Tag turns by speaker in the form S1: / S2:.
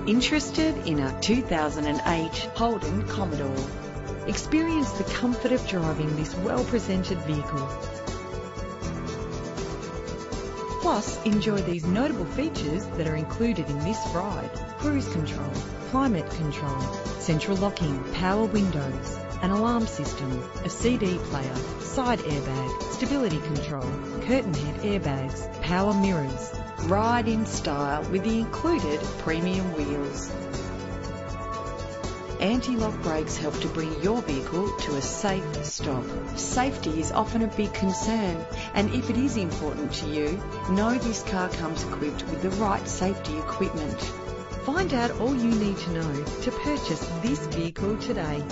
S1: Interested in our 2008 Holden Commodore? Experience the comfort of driving this well-presented vehicle. Plus, enjoy these notable features that are included in this ride: cruise control, climate control, central locking, power windows, an alarm system, a CD player, side airbag, stability control, curtain head airbags, power mirrors. Ride in style with the included premium wheels. Anti-lock brakes help to bring your vehicle to a safe stop. Safety is often a big concern, and if it is important to you, know this car comes equipped with the right safety equipment. Find out all you need to know to purchase this vehicle today.